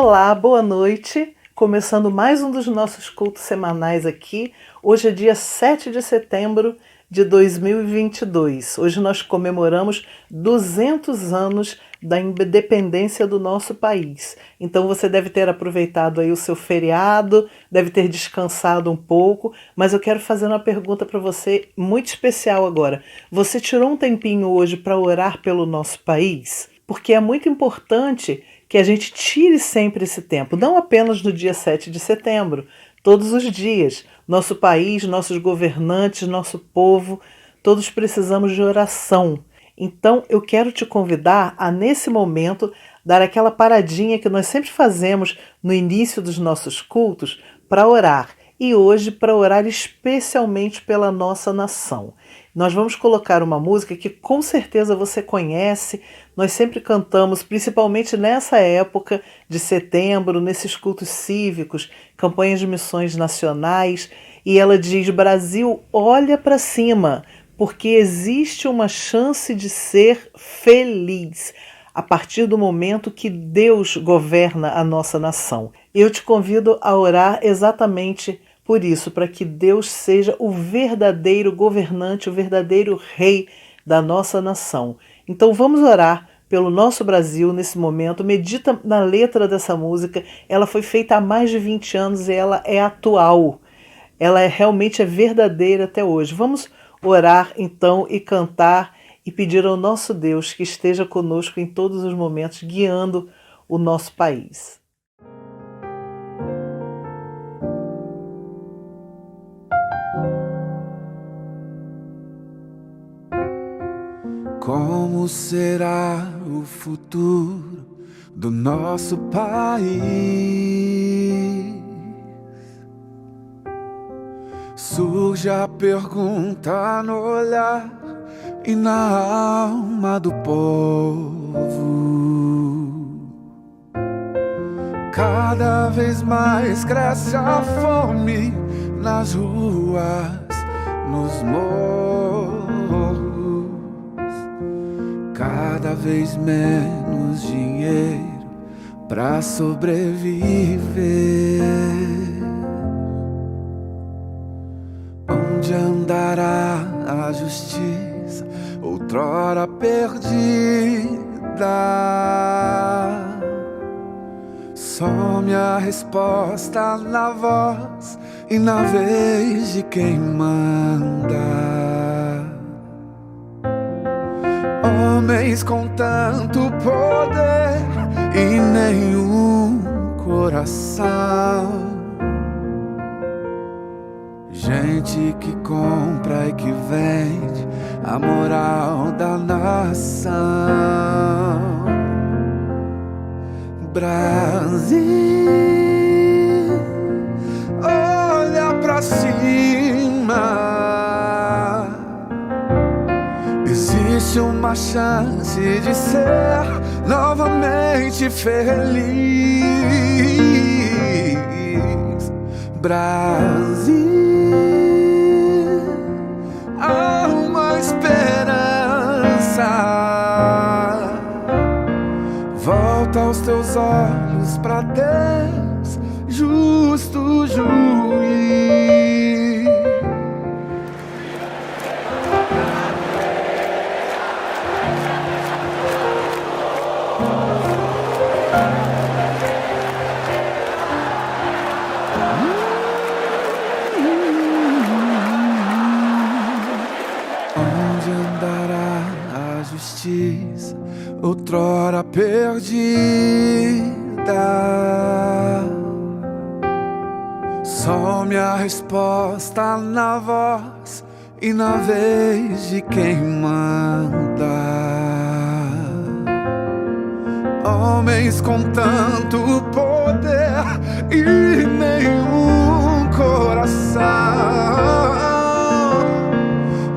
Olá, boa noite. Começando mais um dos nossos cultos semanais aqui. Hoje é dia 7 de setembro de 2022. Hoje nós comemoramos 200 anos da independência do nosso país. Então você deve ter aproveitado aí o seu feriado, deve ter descansado um pouco, mas eu quero fazer uma pergunta para você muito especial agora. Você tirou um tempinho hoje para orar pelo nosso país? Porque é muito importante que a gente tire sempre esse tempo, não apenas no dia 7 de setembro, todos os dias. Nosso país, nossos governantes, nosso povo, todos precisamos de oração. Então eu quero te convidar a, nesse momento, dar aquela paradinha que nós sempre fazemos no início dos nossos cultos para orar. E hoje para orar especialmente pela nossa nação. Nós vamos colocar uma música que com certeza você conhece, nós sempre cantamos, principalmente nessa época de setembro, nesses cultos cívicos, campanhas de missões nacionais, e ela diz: Brasil, olha para cima, porque existe uma chance de ser feliz a partir do momento que Deus governa a nossa nação. Eu te convido a orar exatamente por isso, para que Deus seja o verdadeiro governante, o verdadeiro rei da nossa nação. Então vamos orar pelo nosso Brasil nesse momento. Medita na letra dessa música. Ela foi feita há mais de 20 anos e ela é atual. Ela realmente é verdadeira até hoje. Vamos orar então e cantar e pedir ao nosso Deus que esteja conosco em todos os momentos, guiando o nosso país. Como será o futuro do nosso país? Surge a pergunta no olhar e na alma do povo. Cada vez mais cresce a fome nas ruas, nos morros. Cada vez menos dinheiro pra sobreviver. Onde andará a justiça, outrora perdida? Some a resposta na voz e na vez de quem manda. Homens com tanto poder e nenhum coração. Gente que compra e que vende a moral da nação. Brasil, olha pra cima. Existe uma chance de ser novamente feliz. Brasil, há uma esperança. Volta os teus olhos pra Deus, justo juiz. Outrora perdida, some a resposta na voz e na vez de quem manda. Homens com tanto poder e nenhum coração.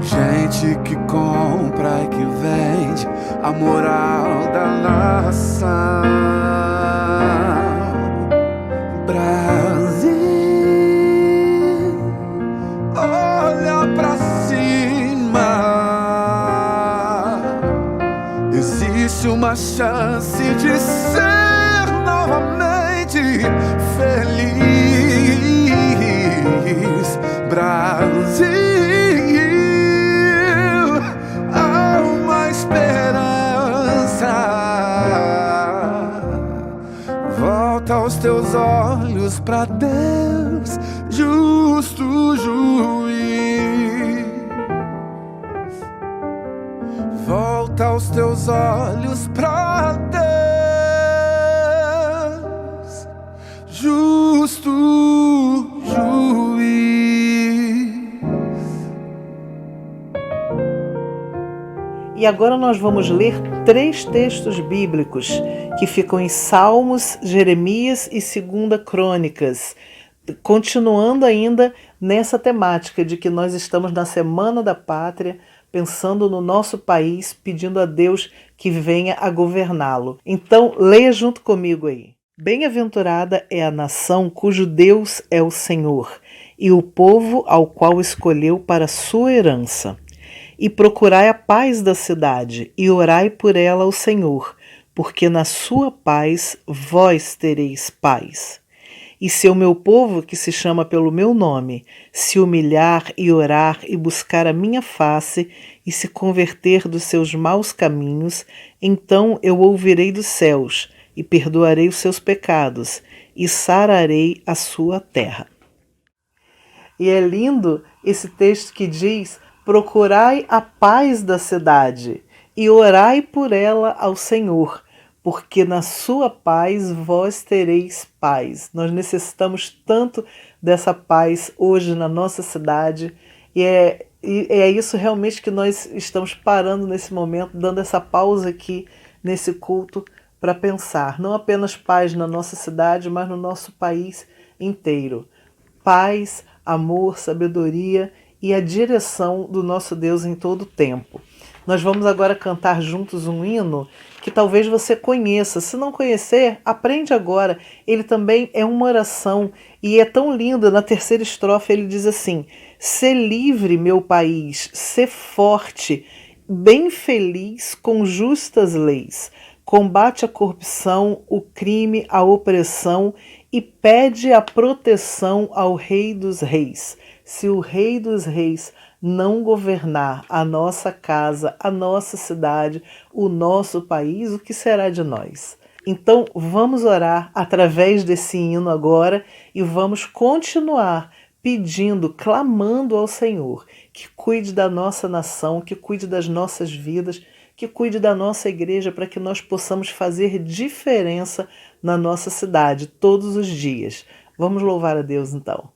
Gente que compra e que vende a moral da nação. Brasil, olha pra cima. Existe uma chance de ser novamente gente feliz. Brasil, há uma esperança. Volta os teus olhos pra Deus, justo juiz. Volta os teus olhos pra Deus, justo juiz. E agora nós vamos ler 3 textos bíblicos que ficam em Salmos, Jeremias e 2 Crônicas, continuando ainda nessa temática de que nós estamos na Semana da Pátria, pensando no nosso país, pedindo a Deus que venha a governá-lo. Então, leia junto comigo aí. Bem-aventurada é a nação cujo Deus é o Senhor, e o povo ao qual escolheu para sua herança. E procurai a paz da cidade, e orai por ela ao Senhor, porque na sua paz vós tereis paz. E se o meu povo, que se chama pelo meu nome, se humilhar e orar e buscar a minha face e se converter dos seus maus caminhos, então eu ouvirei dos céus e perdoarei os seus pecados e sararei a sua terra. E é lindo esse texto que diz: procurai a paz da cidade e orai por ela ao Senhor, porque na sua paz vós tereis paz. Nós necessitamos tanto dessa paz hoje na nossa cidade, e é isso realmente que nós estamos parando nesse momento, dando essa pausa aqui nesse culto para pensar, não apenas paz na nossa cidade, mas no nosso país inteiro. Paz, amor, sabedoria e a direção do nosso Deus em todo o tempo. Nós vamos agora cantar juntos um hino que talvez você conheça. Se não conhecer, aprende agora. Ele também é uma oração e é tão lindo. Na 3ª estrofe ele diz assim: sê livre, meu país, sê forte, bem feliz com justas leis. Combate a corrupção, o crime, a opressão e pede a proteção ao Rei dos Reis. Se o Rei dos Reis não governar a nossa casa, a nossa cidade, o nosso país, o que será de nós? Então vamos orar através desse hino agora e vamos continuar pedindo, clamando ao Senhor que cuide da nossa nação, que cuide das nossas vidas, que cuide da nossa igreja, para que nós possamos fazer diferença na nossa cidade todos os dias. Vamos louvar a Deus então.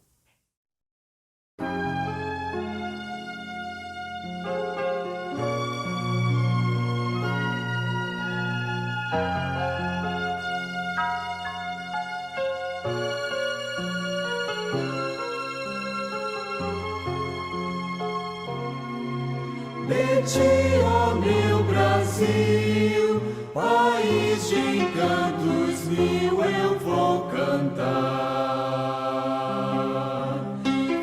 De ti, ó meu Brasil, país de encantos mil, eu vou cantar.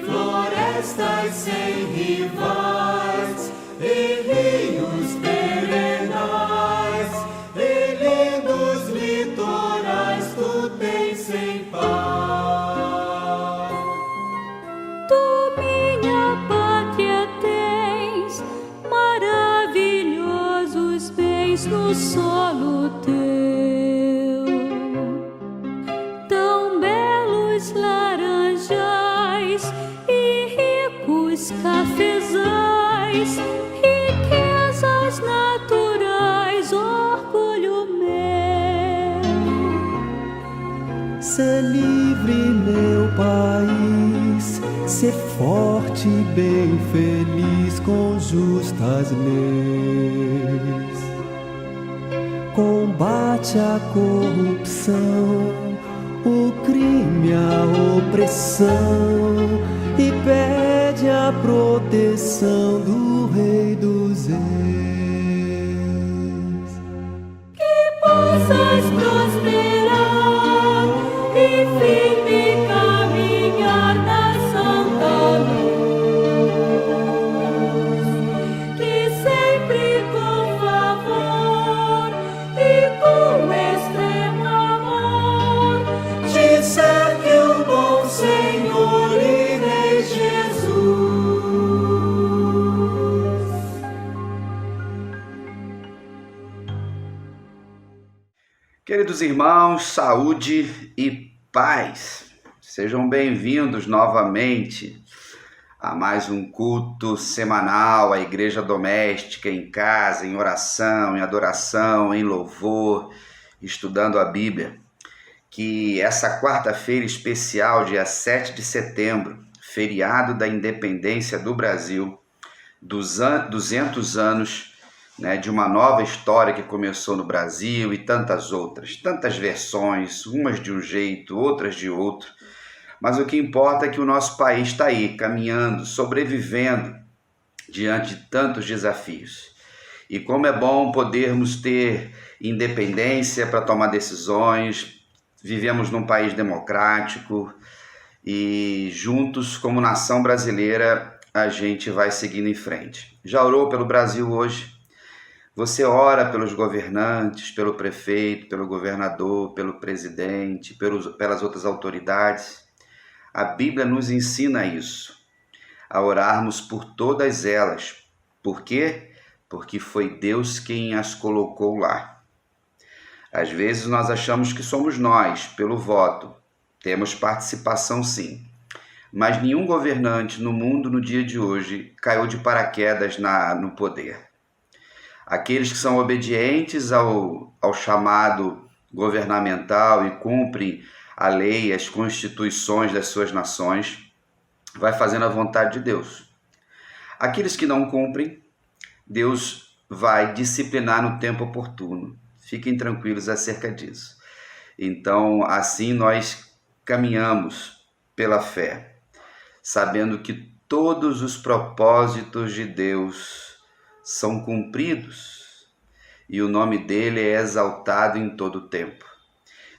Florestas sem rivais e rios perenais e lindos litorais, tu tens sem par. Tu, minha pátria, tens maravilhosos bens no solo teu, tão belos laranjais e ricos cafezais, riquezas naturais, orgulho meu. Sê livre, meu país, sê forte, bem feliz com justas leis. Combate a corrupção, o crime, a opressão e pede a proteção do Rei dos Reis. Que possas prosperar e firme caminhar na santa luz, que sempre com favor e com extremo amor Queridos irmãos, saúde e paz. Sejam bem-vindos novamente a mais um culto semanal, a igreja doméstica, em casa, em oração, em adoração, em louvor, estudando a Bíblia. Que essa quarta-feira especial, dia 7 de setembro, feriado da independência do Brasil, 200 anos, né, de uma nova história que começou no Brasil e tantas outras, tantas versões, umas de um jeito, outras de outro. Mas o que importa é que o nosso país está aí, caminhando, sobrevivendo diante de tantos desafios. E como é bom podermos ter independência para tomar decisões, vivemos num país democrático e juntos, como nação brasileira, a gente vai seguindo em frente. Já orou pelo Brasil hoje? Você ora pelos governantes, pelo prefeito, pelo governador, pelo presidente, pelas outras autoridades? A Bíblia nos ensina isso, a orarmos por todas elas. Por quê? Porque foi Deus quem as colocou lá. Às vezes nós achamos que somos nós, pelo voto. Temos participação sim. Mas nenhum governante no mundo no dia de hoje caiu de paraquedas no poder. Aqueles que são obedientes ao chamado governamental e cumprem a lei, as constituições das suas nações, vai fazendo a vontade de Deus. Aqueles que não cumprem, Deus vai disciplinar no tempo oportuno. Fiquem tranquilos acerca disso. Então, assim nós caminhamos pela fé, sabendo que todos os propósitos de Deus são cumpridos e o nome dele é exaltado em todo o tempo.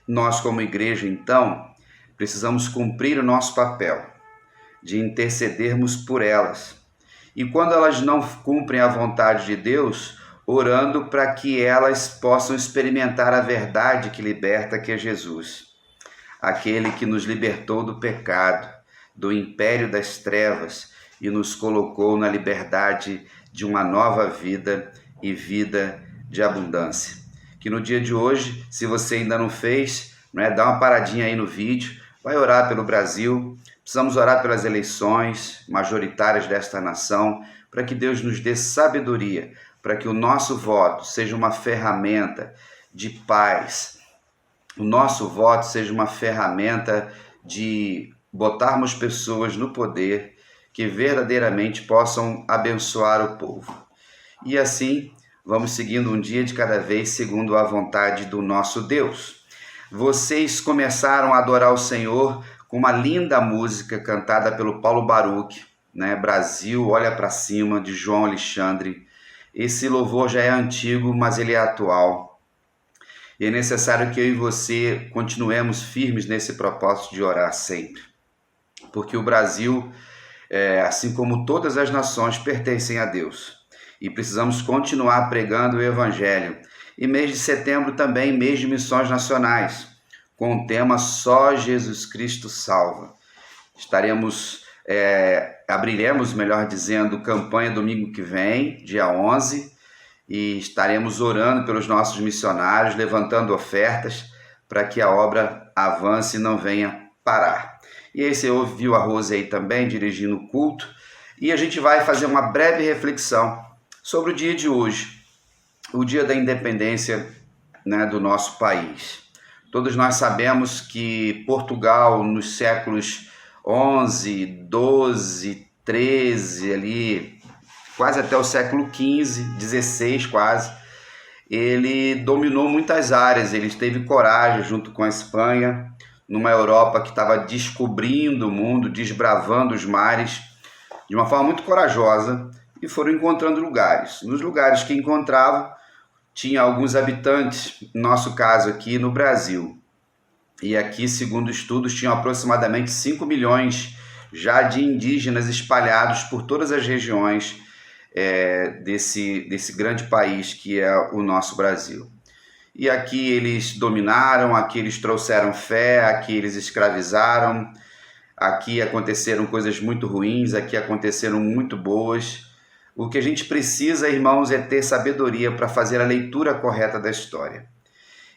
Nós, como igreja, então, precisamos cumprir o nosso papel de intercedermos por elas. E quando elas não cumprem a vontade de Deus, orando para que elas possam experimentar a verdade que liberta, que é Jesus, aquele que nos libertou do pecado, do império das trevas e nos colocou na liberdade de uma nova vida e vida de abundância. Que no dia de hoje, se você ainda não fez, dá uma paradinha aí no vídeo, vai orar pelo Brasil. Precisamos orar pelas eleições majoritárias desta nação, para que Deus nos dê sabedoria, para que o nosso voto seja uma ferramenta de paz. O nosso voto seja uma ferramenta de botarmos pessoas no poder que verdadeiramente possam abençoar o povo. E assim, vamos seguindo um dia de cada vez, segundo a vontade do nosso Deus. Vocês começaram a adorar o Senhor com uma linda música cantada pelo Paulo Baruch, Brasil, Olha para Cima, de João Alexandre. Esse louvor já é antigo, mas ele é atual. E é necessário que eu e você continuemos firmes nesse propósito de orar sempre. Porque o Brasil, assim como todas as nações, pertencem a Deus. E precisamos continuar pregando o Evangelho. E mês de setembro também, mês de missões nacionais, com o tema Só Jesus Cristo Salva. Abriremos, melhor dizendo, campanha domingo que vem, dia 11, e estaremos orando pelos nossos missionários, levantando ofertas para que a obra avance e não venha parar. E aí você ouviu a Rose aí também, dirigindo o culto. E a gente vai fazer uma breve reflexão sobre o dia de hoje, o dia da independência, do nosso país. Todos nós sabemos que Portugal, nos séculos 11, 12, 13, ali, quase até o século 15, 16 quase, ele dominou muitas áreas, ele teve coragem junto com a Espanha, numa Europa que estava descobrindo o mundo, desbravando os mares, de uma forma muito corajosa, e foram encontrando lugares. Nos lugares que encontravam, tinha alguns habitantes, no nosso caso aqui no Brasil. E aqui, segundo estudos, tinham aproximadamente 5 milhões já de indígenas espalhados por todas as regiões desse grande país que é o nosso Brasil. E aqui eles dominaram, aqui eles trouxeram fé, aqui eles escravizaram, aqui aconteceram coisas muito ruins, aqui aconteceram muito boas. O que a gente precisa, irmãos, é ter sabedoria para fazer a leitura correta da história.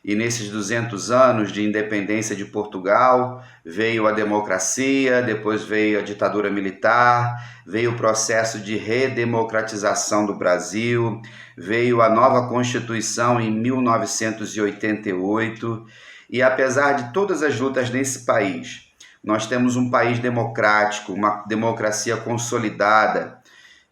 E nesses 200 anos de independência de Portugal, veio a democracia, depois veio a ditadura militar, veio o processo de redemocratização do Brasil, veio a nova Constituição em 1988, e apesar de todas as lutas nesse país, nós temos um país democrático, uma democracia consolidada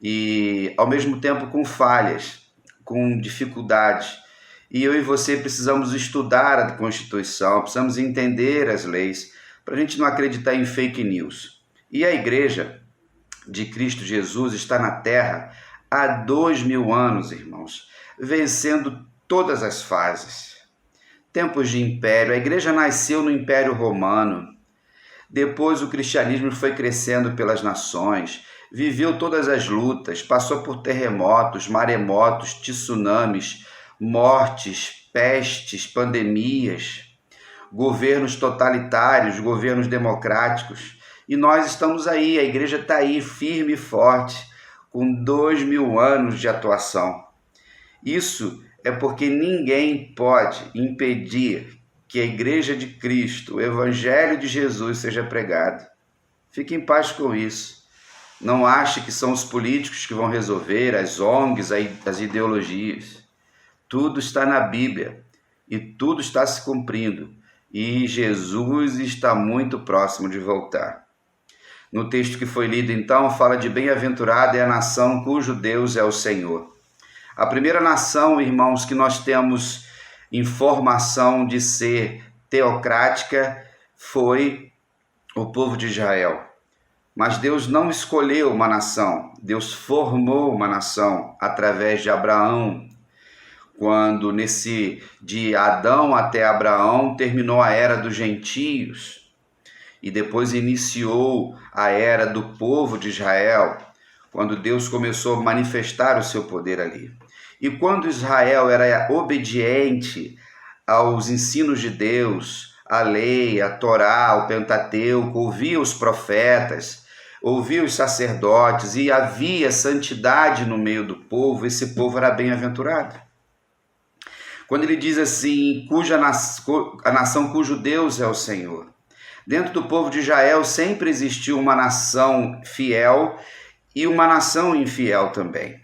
e, ao mesmo tempo, com falhas, com dificuldades. E eu e você precisamos estudar a Constituição, precisamos entender as leis, para a gente não acreditar em fake news. E a Igreja de Cristo Jesus está na Terra há 2000 anos, irmãos, vencendo todas as fases. Tempos de império, a Igreja nasceu no Império Romano, depois o cristianismo foi crescendo pelas nações, viveu todas as lutas, passou por terremotos, maremotos, tsunamis, mortes, pestes, pandemias, governos totalitários, governos democráticos. E nós estamos aí, a igreja está aí firme e forte, com 2000 anos de atuação. Isso é porque ninguém pode impedir que a igreja de Cristo, o evangelho de Jesus seja pregado. Fique em paz com isso. Não ache que são os políticos que vão resolver, as ONGs, as ideologias. Tudo está na Bíblia e tudo está se cumprindo. E Jesus está muito próximo de voltar. No texto que foi lido, então, fala de bem-aventurada é a nação cujo Deus é o Senhor. A primeira nação, irmãos, que nós temos informação de ser teocrática foi o povo de Israel. Mas Deus não escolheu uma nação, Deus formou uma nação através de Abraão. Quando de Adão até Abraão terminou a era dos gentios e depois iniciou a era do povo de Israel, quando Deus começou a manifestar o seu poder ali. E quando Israel era obediente aos ensinos de Deus, a lei, a Torá, o Pentateuco, ouvia os profetas, ouvia os sacerdotes e havia santidade no meio do povo, esse povo era bem-aventurado. Quando ele diz assim, a nação cujo Deus é o Senhor. Dentro do povo de Israel sempre existiu uma nação fiel e uma nação infiel também.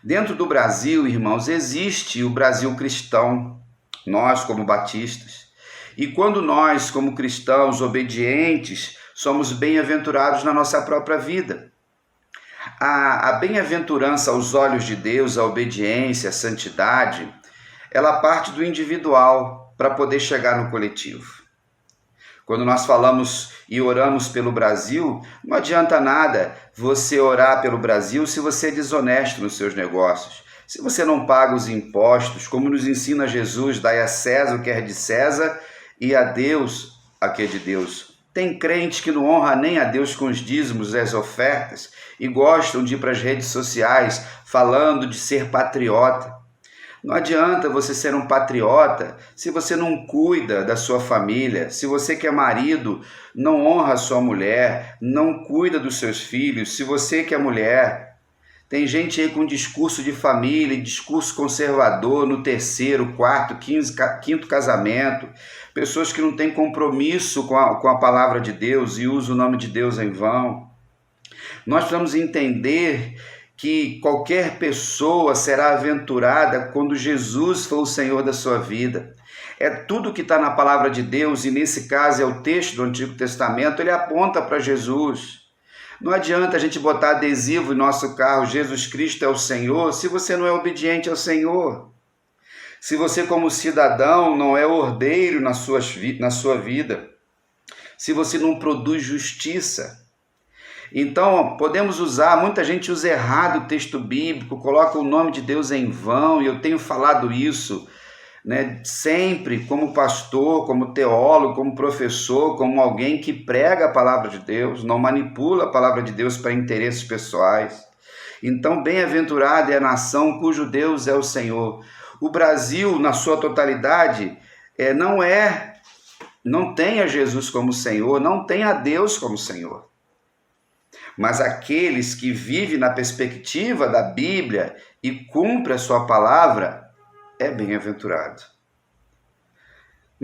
Dentro do Brasil, irmãos, existe o Brasil cristão, nós como batistas. E quando nós, como cristãos obedientes, somos bem-aventurados na nossa própria vida. A bem-aventurança aos olhos de Deus, a obediência, a santidade, ela parte do individual para poder chegar no coletivo. Quando nós falamos e oramos pelo Brasil, não adianta nada você orar pelo Brasil se você é desonesto nos seus negócios. Se você não paga os impostos, como nos ensina Jesus, dai a César o que é de César e a Deus o que é de Deus. Tem crente que não honra nem a Deus com os dízimos e as ofertas e gostam de ir para as redes sociais falando de ser patriota. Não adianta você ser um patriota se você não cuida da sua família, se você que é marido não honra a sua mulher, não cuida dos seus filhos, se você que é mulher. Tem gente aí com discurso de família, discurso conservador no terceiro, quarto, quinto casamento, pessoas que não têm compromisso com a palavra de Deus e usam o nome de Deus em vão. Nós precisamos entender que qualquer pessoa será aventurada quando Jesus for o Senhor da sua vida. É tudo que está na palavra de Deus, e nesse caso é o texto do Antigo Testamento, ele aponta para Jesus. Não adianta a gente botar adesivo em nosso carro, Jesus Cristo é o Senhor, se você não é obediente ao Senhor. Se você como cidadão não é ordeiro na sua vida, se você não produz justiça. Então, podemos usar, muita gente usa errado o texto bíblico, coloca o nome de Deus em vão, e eu tenho falado isso, né, sempre como pastor, como teólogo, como professor, como alguém que prega a palavra de Deus, não manipula a palavra de Deus para interesses pessoais. Então, bem-aventurada é a nação cujo Deus é o Senhor. O Brasil, na sua totalidade, não tem a Jesus como Senhor, não tem a Deus como Senhor. Mas aqueles que vivem na perspectiva da Bíblia e cumprem a sua palavra, é bem-aventurado.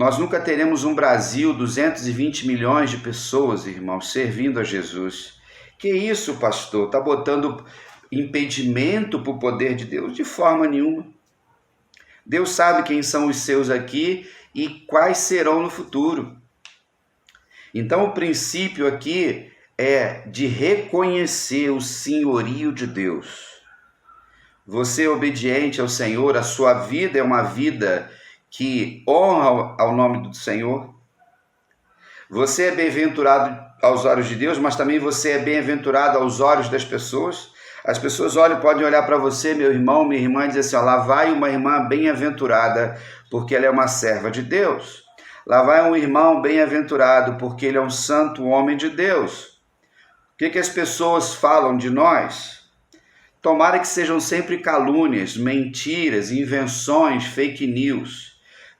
Nós nunca teremos um Brasil, 220 milhões de pessoas, irmãos, servindo a Jesus. Que isso, pastor? Está botando impedimento para o poder de Deus? De forma nenhuma. Deus sabe quem são os seus aqui e quais serão no futuro. Então, o princípio aqui é de reconhecer o senhorio de Deus. Você é obediente ao Senhor, a sua vida é uma vida que honra ao nome do Senhor. Você é bem-aventurado aos olhos de Deus, mas também você é bem-aventurado aos olhos das pessoas. As pessoas podem olhar para você, meu irmão, minha irmã, e dizer assim, ó, lá vai uma irmã bem-aventurada, porque ela é uma serva de Deus. Lá vai um irmão bem-aventurado, porque ele é um santo homem de Deus. O que as pessoas falam de nós? Tomara que sejam sempre calúnias, mentiras, invenções, fake news.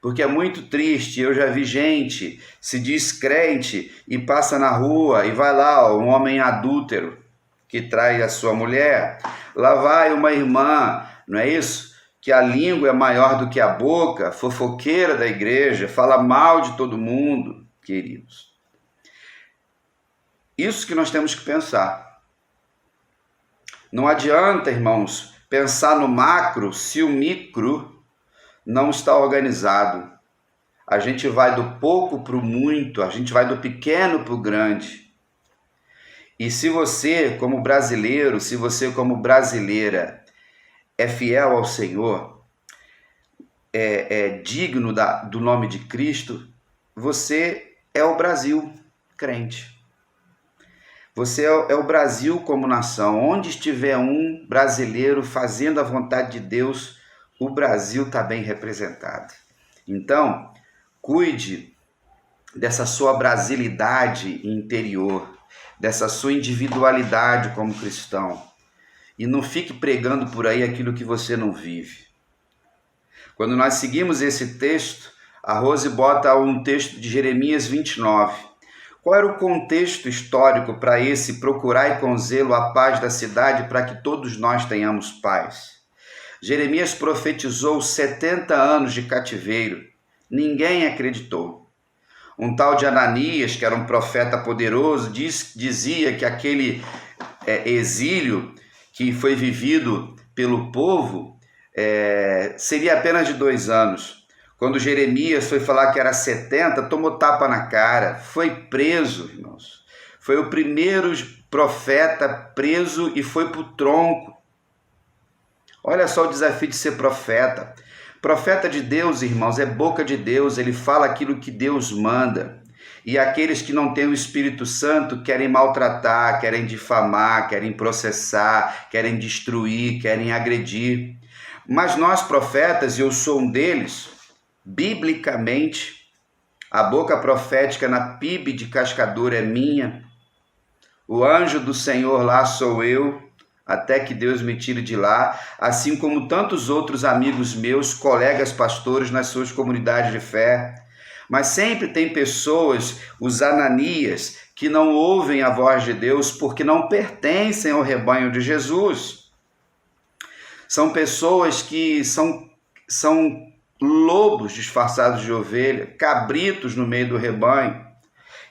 Porque é muito triste, eu já vi gente, se diz crente e passa na rua e vai lá, um homem adúltero que trai a sua mulher. Lá vai uma irmã, não é isso? Que a língua é maior do que a boca, fofoqueira da igreja, fala mal de todo mundo, queridos. Isso que nós temos que pensar. Não adianta, irmãos, pensar no macro se o micro não está organizado. A gente vai do pouco para o muito, a gente vai do pequeno para o grande. E se você, como brasileiro, se você, como brasileira, é fiel ao Senhor, é digno do nome de Cristo, você é o Brasil crente. Você é o Brasil como nação. Onde estiver um brasileiro fazendo a vontade de Deus, o Brasil está bem representado. Então, cuide dessa sua brasilidade interior, dessa sua individualidade como cristão. E não fique pregando por aí aquilo que você não vive. Quando nós seguimos esse texto, a Rose bota um texto de Jeremias 29. Qual era o contexto histórico para esse procurai com zelo a paz da cidade para que todos nós tenhamos paz? Jeremias profetizou 70 anos de cativeiro. Ninguém acreditou. Um tal de Ananias, que era um profeta poderoso, dizia que aquele exílio que foi vivido pelo povo seria apenas de 2 anos. Quando Jeremias foi falar que era 70, tomou tapa na cara, foi preso, irmãos. Foi o primeiro profeta preso e foi para o tronco. Olha só o desafio de ser profeta. Profeta de Deus, irmãos, é boca de Deus, ele fala aquilo que Deus manda. E aqueles que não têm o Espírito Santo querem maltratar, querem difamar, querem processar, querem destruir, querem agredir. Mas nós, profetas, e eu sou um deles, biblicamente, a boca profética na PIB de Cascadura é minha. O anjo do Senhor lá sou eu, até que Deus me tire de lá, assim como tantos outros amigos meus, colegas pastores nas suas comunidades de fé. Mas sempre tem pessoas, os Ananias, que não ouvem a voz de Deus porque não pertencem ao rebanho de Jesus. São pessoas que são lobos disfarçados de ovelha, cabritos no meio do rebanho.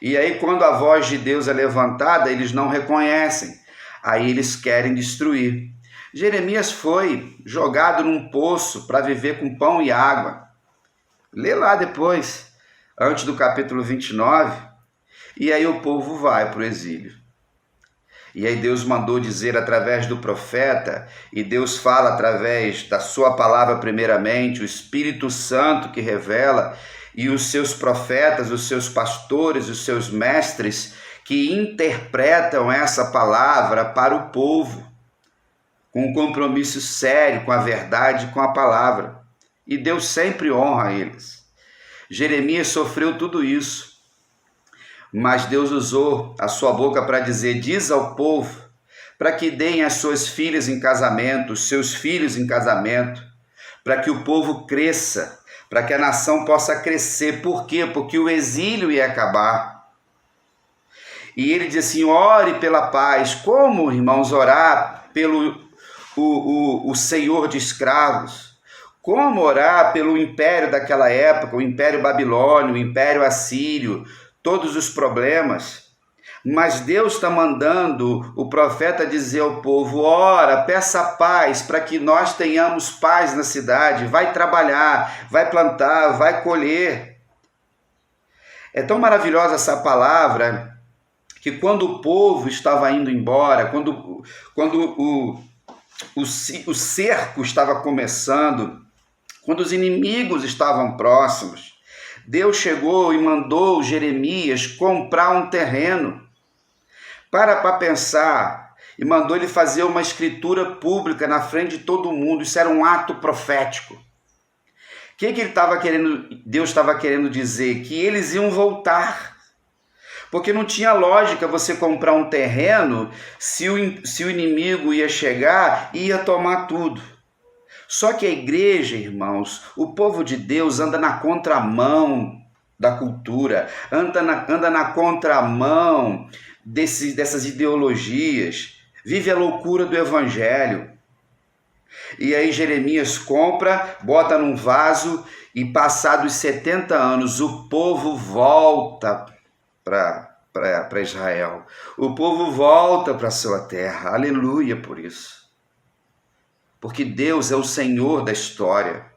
E aí, quando a voz de Deus é levantada, eles não reconhecem. Aí eles querem destruir. Jeremias foi jogado num poço para viver com pão e água. Lê lá depois, antes do capítulo 29. E aí o povo vai para o exílio. E aí Deus mandou dizer através do profeta, e Deus fala através da sua palavra primeiramente, o Espírito Santo que revela, e os seus profetas, os seus pastores, os seus mestres, que interpretam essa palavra para o povo, com um compromisso sério com a verdade e com a palavra. E Deus sempre honra eles. Jeremias sofreu tudo isso, mas Deus usou a sua boca para dizer, diz ao povo, para que deem as suas filhas em casamento, os seus filhos em casamento, para que o povo cresça, para que a nação possa crescer. Por quê? Porque o exílio ia acabar. E ele diz assim, ore pela paz. Como, irmãos, orar pelo o senhor de escravos? Como orar pelo império daquela época, o império babilônio, o império assírio, todos os problemas. Mas Deus está mandando o profeta dizer ao povo: ora, peça paz para que nós tenhamos paz na cidade. Vai trabalhar, vai plantar, vai colher. É tão maravilhosa essa palavra que quando o povo estava indo embora, quando o cerco estava começando, quando os inimigos estavam próximos, Deus chegou e mandou Jeremias comprar um terreno. Para pensar, e mandou ele fazer uma escritura pública na frente de todo mundo. Isso era um ato profético. O que ele estava querendo? Deus estava querendo dizer que eles iam voltar. Porque não tinha lógica você comprar um terreno se o inimigo ia chegar e ia tomar tudo. Só que a igreja, irmãos, o povo de Deus anda na contramão da cultura, anda na contramão dessas ideologias, vive a loucura do evangelho. E aí Jeremias compra, bota num vaso e passados 70 anos o povo volta para Israel. O povo volta para a sua terra. Aleluia por isso. Porque Deus é o Senhor da história.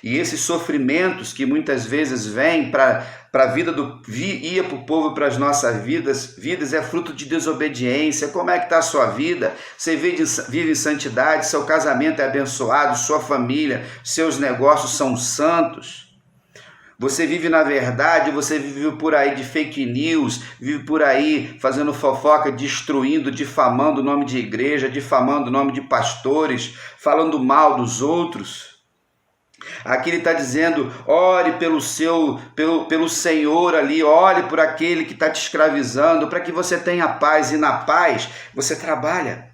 E esses sofrimentos que muitas vezes vêm para a vida ia para o povo, para as nossas vidas, é fruto de desobediência. Como é que está a sua vida? Você vive em santidade, seu casamento é abençoado, sua família, seus negócios são santos. Você vive na verdade, você vive por aí de fake news, vive por aí fazendo fofoca, destruindo, difamando o nome de igreja, difamando o nome de pastores, falando mal dos outros. Aqui ele está dizendo: ore pelo Senhor ali, ore por aquele que está te escravizando, para que você tenha paz, e na paz você trabalha.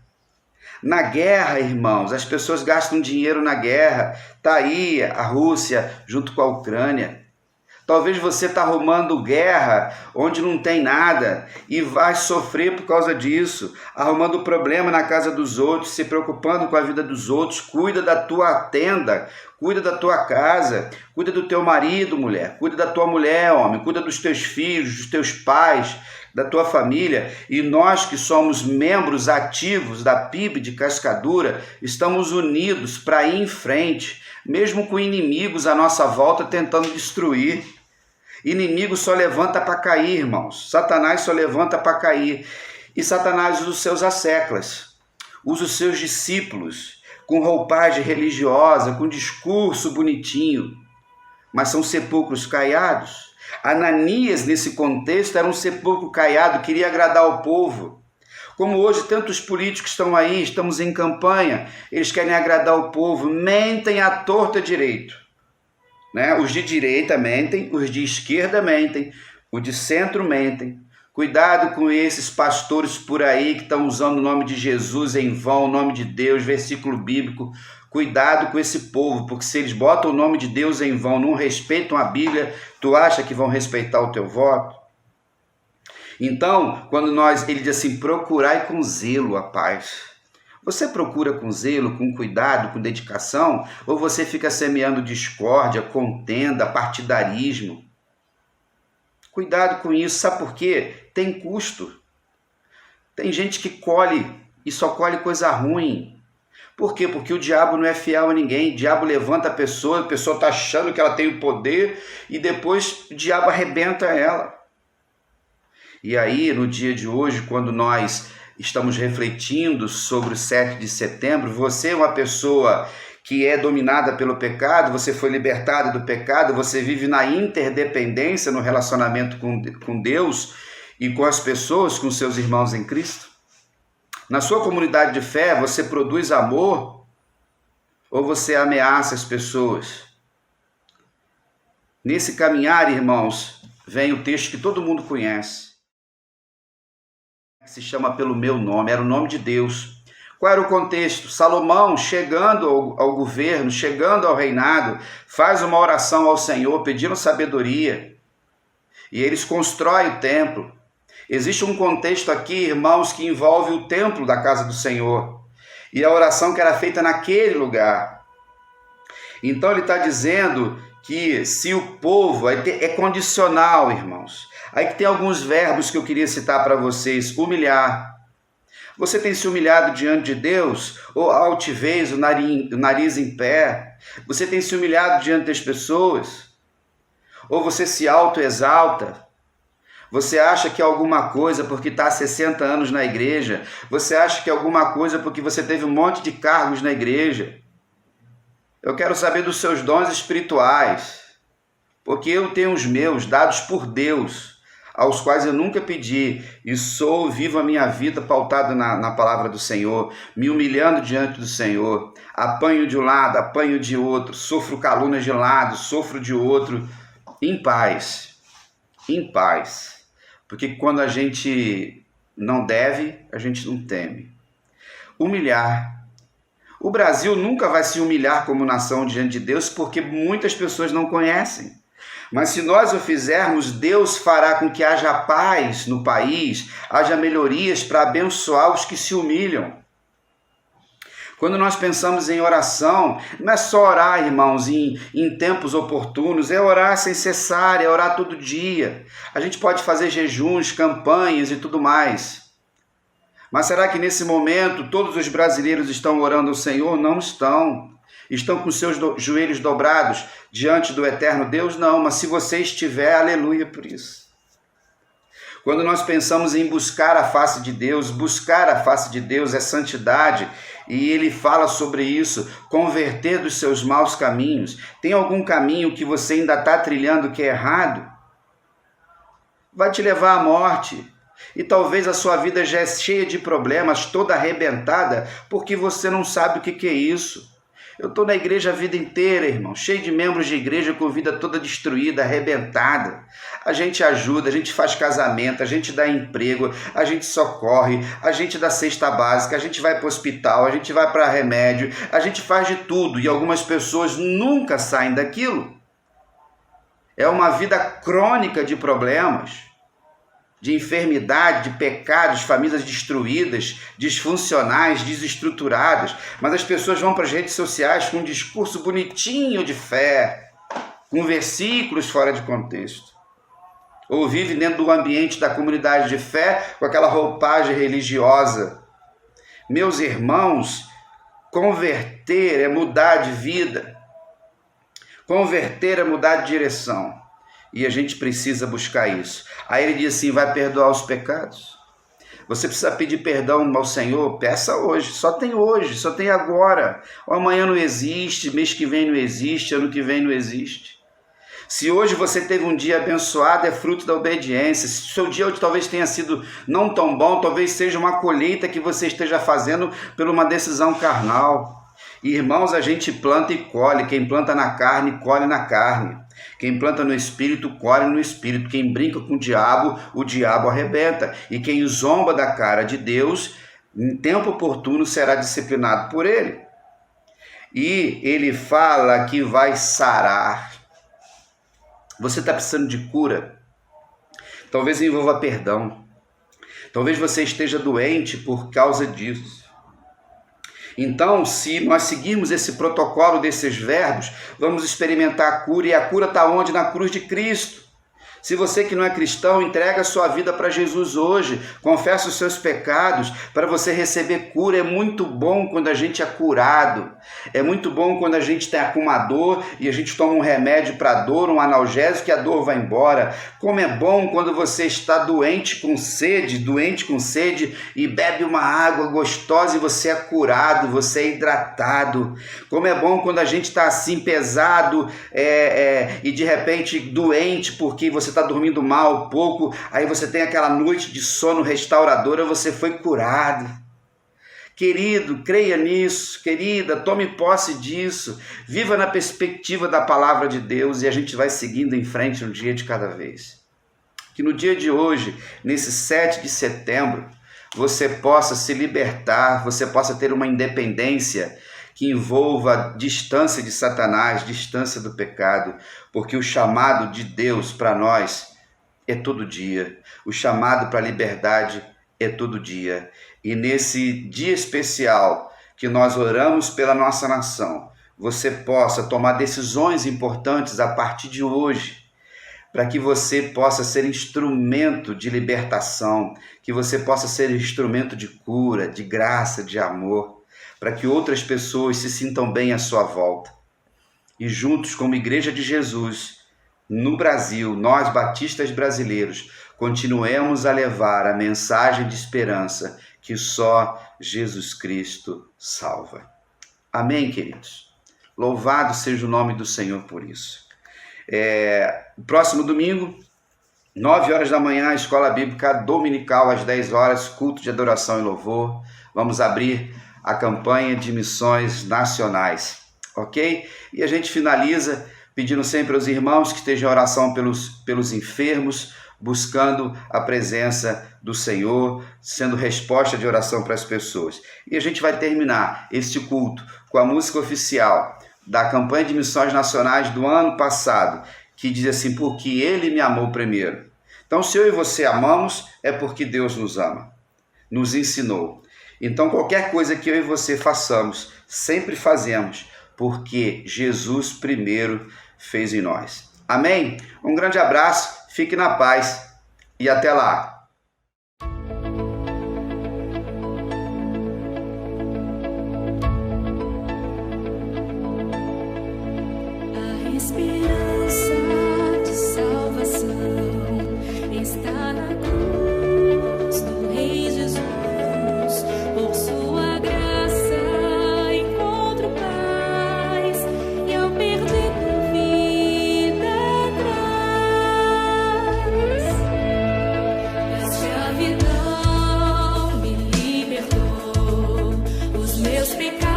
Na guerra, irmãos, as pessoas gastam dinheiro na guerra. Está aí a Rússia junto com a Ucrânia. Talvez você está arrumando guerra onde não tem nada e vai sofrer por causa disso, arrumando problema na casa dos outros, se preocupando com a vida dos outros. Cuida da tua tenda, cuida da tua casa, cuida do teu marido, mulher, cuida da tua mulher, homem, cuida dos teus filhos, dos teus pais, da tua família. E nós que somos membros ativos da PIB de Cascadura, estamos unidos para ir em frente, mesmo com inimigos à nossa volta tentando destruir. Inimigo só levanta para cair, irmãos. Satanás só levanta para cair. E Satanás usa os seus asseclas, usa os seus discípulos com roupagem religiosa, com discurso bonitinho, mas são sepulcros caiados. Ananias, nesse contexto, era um sepulcro caiado, queria agradar ao povo. Como hoje tantos políticos estão aí, estamos em campanha, eles querem agradar o povo, mentem à torta direito. Né? Os de direita mentem, os de esquerda mentem, os de centro mentem. Cuidado com esses pastores por aí que estão usando o nome de Jesus em vão, o nome de Deus, versículo bíblico. Cuidado com esse povo, porque se eles botam o nome de Deus em vão, não respeitam a Bíblia, tu acha que vão respeitar o teu voto? Então, ele diz assim: procurai com zelo a paz. Você procura com zelo, com cuidado, com dedicação, ou você fica semeando discórdia, contenda, partidarismo? Cuidado com isso, sabe por quê? Tem custo. Tem gente que colhe e só colhe coisa ruim. Por quê? Porque o diabo não é fiel a ninguém. O diabo levanta a pessoa está achando que ela tem o poder e depois o diabo arrebenta ela. E aí, no dia de hoje, quando nós estamos refletindo sobre o 7 de setembro, você é uma pessoa que é dominada pelo pecado, você foi libertada do pecado, você vive na interdependência no relacionamento com Deus e com as pessoas, com seus irmãos em Cristo? Na sua comunidade de fé, você produz amor ou você ameaça as pessoas? Nesse caminhar, irmãos, vem o texto que todo mundo conhece. Se chama pelo meu nome, era o nome de Deus. Qual era o contexto? Salomão, chegando ao governo, chegando ao reinado, faz uma oração ao Senhor, pedindo sabedoria. E eles constroem o templo. Existe um contexto aqui, irmãos, que envolve o templo da casa do Senhor. E a oração que era feita naquele lugar. Então ele está dizendo que se o povo, é condicional, irmãos. Aí que tem alguns verbos que eu queria citar para vocês. Humilhar. Você tem se humilhado diante de Deus? Ou altivez, o nariz em pé? Você tem se humilhado diante das pessoas? Ou você se autoexalta? Você acha que é alguma coisa porque está há 60 anos na igreja? Você acha que é alguma coisa porque você teve um monte de cargos na igreja? Eu quero saber dos seus dons espirituais, porque eu tenho os meus, dados por Deus, aos quais eu nunca pedi, e vivo a minha vida pautada na palavra do Senhor, me humilhando diante do Senhor, apanho de um lado, apanho de outro, sofro calúnias de um lado, sofro de outro, em paz, porque quando a gente não deve, a gente não teme. Humilhar. O Brasil nunca vai se humilhar como nação diante de Deus, porque muitas pessoas não conhecem. Mas se nós o fizermos, Deus fará com que haja paz no país, haja melhorias para abençoar os que se humilham. Quando nós pensamos em oração, não é só orar, irmãos, em tempos oportunos, é orar sem cessar, é orar todo dia. A gente pode fazer jejuns, campanhas e tudo mais. Mas será que nesse momento todos os brasileiros estão orando ao Senhor? Não estão. Estão com seus joelhos dobrados diante do eterno Deus? Não, mas se você estiver, aleluia por isso. Quando nós pensamos em buscar a face de Deus é santidade, e ele fala sobre isso, converter dos seus maus caminhos. Tem algum caminho que você ainda está trilhando que é errado? Vai te levar à morte. E talvez a sua vida já é cheia de problemas, toda arrebentada, porque você não sabe o que é isso. Eu estou na igreja a vida inteira, irmão, cheio de membros de igreja com vida toda destruída, arrebentada. A gente ajuda, a gente faz casamento, a gente dá emprego, a gente socorre, a gente dá cesta básica, a gente vai para o hospital, a gente vai para remédio, a gente faz de tudo e algumas pessoas nunca saem daquilo. É uma vida crônica de problemas, de enfermidade, de pecados, famílias destruídas, disfuncionais, desestruturadas. Mas as pessoas vão para as redes sociais com um discurso bonitinho de fé, com versículos fora de contexto. Ou vivem dentro do ambiente da comunidade de fé com aquela roupagem religiosa. Meus irmãos, converter é mudar de vida. Converter é mudar de direção. E a gente precisa buscar isso. Aí ele diz assim, vai perdoar os pecados? Você precisa pedir perdão ao Senhor? Peça hoje, só tem agora. O amanhã não existe, mês que vem não existe, ano que vem não existe. Se hoje você teve um dia abençoado, é fruto da obediência. Se o seu dia hoje talvez tenha sido não tão bom, talvez seja uma colheita que você esteja fazendo por uma decisão carnal. Irmãos, a gente planta e colhe. Quem planta na carne, colhe na carne. Quem planta no espírito, colhe no espírito. Quem brinca com o diabo arrebenta. E quem zomba da cara de Deus, em tempo oportuno será disciplinado por ele. E ele fala que vai sarar. Você está precisando de cura? Talvez envolva perdão. Talvez você esteja doente por causa disso. Então, se nós seguirmos esse protocolo desses verbos, vamos experimentar a cura. E a cura está onde? Na cruz de Cristo. Se você que não é cristão, entrega a sua vida para Jesus hoje, confessa os seus pecados para você receber cura. É muito bom quando a gente é curado, é muito bom quando a gente está com uma dor e a gente toma um remédio para a dor, um analgésico e a dor vai embora. Como é bom quando você está doente com sede e bebe uma água gostosa e você é curado, você é hidratado. Como é bom quando a gente está assim pesado e de repente doente porque você está dormindo mal pouco, aí você tem aquela noite de sono restauradora, você foi curado. Querido, creia nisso, querida, tome posse disso, viva na perspectiva da palavra de Deus e a gente vai seguindo em frente um dia de cada vez. Que no dia de hoje, nesse 7 de setembro, você possa se libertar, você possa ter uma independência que envolva distância de Satanás, distância do pecado, porque o chamado de Deus para nós é todo dia, o chamado para a liberdade é todo dia. E nesse dia especial que nós oramos pela nossa nação, você possa tomar decisões importantes a partir de hoje, para que você possa ser instrumento de libertação, que você possa ser instrumento de cura, de graça, de amor, para que outras pessoas se sintam bem à sua volta. E juntos, como Igreja de Jesus, no Brasil, nós batistas brasileiros, continuemos a levar a mensagem de esperança que só Jesus Cristo salva. Amém, queridos? Louvado seja o nome do Senhor por isso. Próximo domingo, 9 horas da manhã, a Escola Bíblica Dominical, às 10 horas, culto de adoração e louvor. Vamos abrir a campanha de missões nacionais, ok? E a gente finaliza pedindo sempre aos irmãos que estejam em oração pelos enfermos, buscando a presença do Senhor, sendo resposta de oração para as pessoas. E a gente vai terminar este culto com a música oficial da campanha de missões nacionais do ano passado, que diz assim: porque Ele me amou primeiro. Então, se eu e você amamos, é porque Deus nos ama, nos ensinou. Então, qualquer coisa que eu e você façamos, sempre fazemos, porque Jesus primeiro fez em nós. Amém? Um grande abraço, fique na paz e até lá. A esperança de salvação está na cruz do Rei Jesus. Por sua graça encontro paz e ao perder vida atrás. A escravidão me libertou, os meus pecados